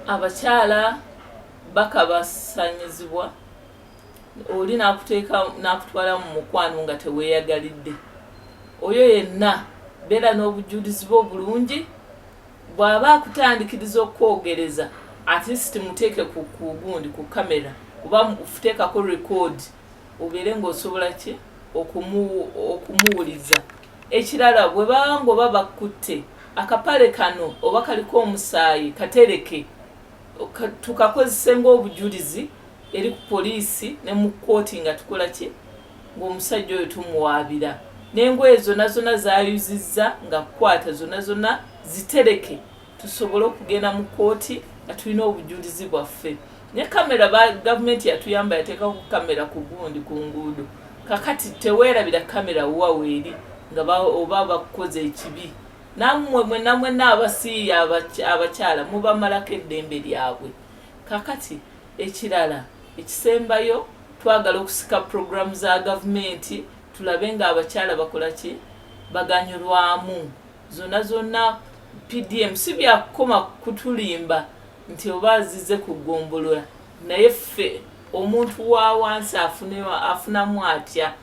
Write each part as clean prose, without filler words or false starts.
abakyala bakabasanyizibwa oli nakutwala mu mukwano nga teweeyagalidde. Oyo yenna beera n'obujulizi bwo bulungi, bw'aba akutandikiriza okwogereza at least muteeke ku gundi ku kamera oba futeekako record obeere ng'osobola ki okumuwuliza. Ekirala bwe baba ng'oba bakutte akapale kano oba kaliko omusaayi katereke tukakozese ng'obujulizi eri ku poliisi ne mu kkooti nga tukola ki ng'omusajja oyo tumuwaabira. N'engoye zonna zayuzizza nga kukwata zonna zitereke tusobole okugenda mu kkooti nga tulina obujulizi bwaffe. Ne kamera gavumenti yatuyamba yateekako kamera ku gundi ku nguudo. Kakati teweerabira kamera wa weeri nga oba bakukoze ekibi. Nammwe mwenna abasiiya abakyala mubamalako eddembe lyabwe. Kakati ekirala ekisembayo twagala okusika programu za gavumenti tulabe nga abakyala bakola ki baganyulwamu. Zonna PDM si byakukoma kutulimba nti oba azize kugombolola, naye ffe omuntu wa wansi afunamu atya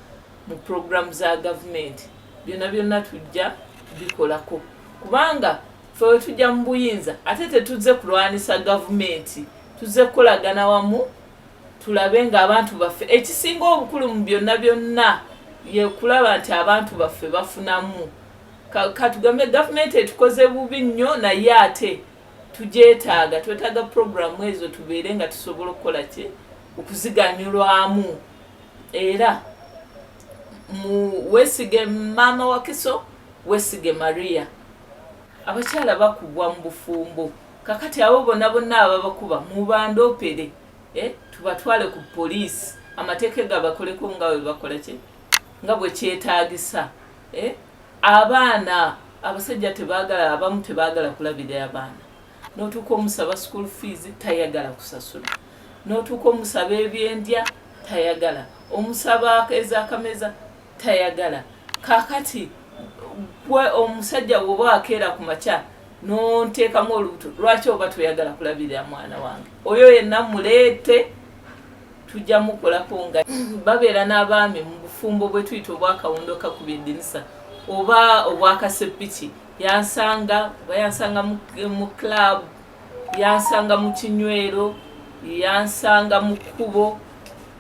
mu programu za gavumenti. Byonna tujja bikolako kubanga ffe we tujja mu buyinza ate tetuzze kulwanisa gavumenti, tuzze kukolagana wamu tulabe nga abantu baffe ekisinga obukulu mu byonna ye kulaba nti abantu baffe bafunamu. Katugambe gavumenti etukoze bubi nnyo naye ate tugyetaaga, twetaaga programu ezo tubeere nga tusobola okukola ki okuziganyulwamu. Era Weesige maama wa Kiso, Weesige Maria, abakyala bakubwa mu bufumbo. Kakati abo bonna ababakuba mubandopere tubatwale ku poliisi amateeka gabakoleko nga bwe bakola ki nga bwe kyetaagisa. Abaana abasajja tebaagala, abamu tebaagala kulabira abaana. N'otuuka omusaba school fees tayagala kusasula, n'otuuka omusaba ebyendya tayagala, omusaba ez'akameza tayagala. Kakati gwe omusajja bw'oba akeera ku makya n'onteekamu olubuto, lwaki oba toyagala kulabirira mwana wange? Oyo yenna muleete tujja mukolako nga babeera n'abaami mu bufumbo bwe tuyita obwakawondo kakubye eddinisa oba obwakaseppiki. Yansanga mu club, yansanga mu kinywero, yansanga mu kkubo,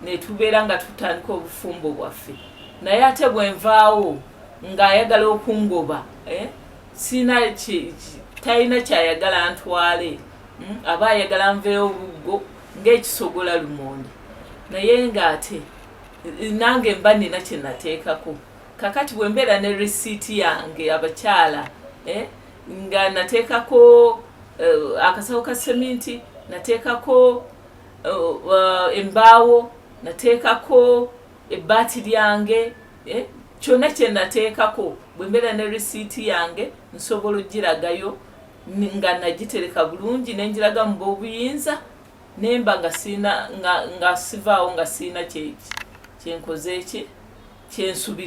ne tubeera nga tutandika obufumbo bwaffe. Naye ate bwe nvaawo ng'ayagala okungoba talina kyayagala ntwale, aba ayagala nveeyo obuggo ng'ekisogola lumonde. Naye ng'ate nange mba nina kye nateekako. Kakati bwe mbeera ne risiiti yange abakyala nga nateekako akasawo ka seminti, nateekako embaawo, nateekako ebbaati lyange, kyonna kye nateekako bwe mbeera ne risiiti yange nsobola ogiragayo nga nagitereka bulungi ne ngiraga mu b'obuyinza nemba nga sivaawo nga siina kyenkoze kyensubi.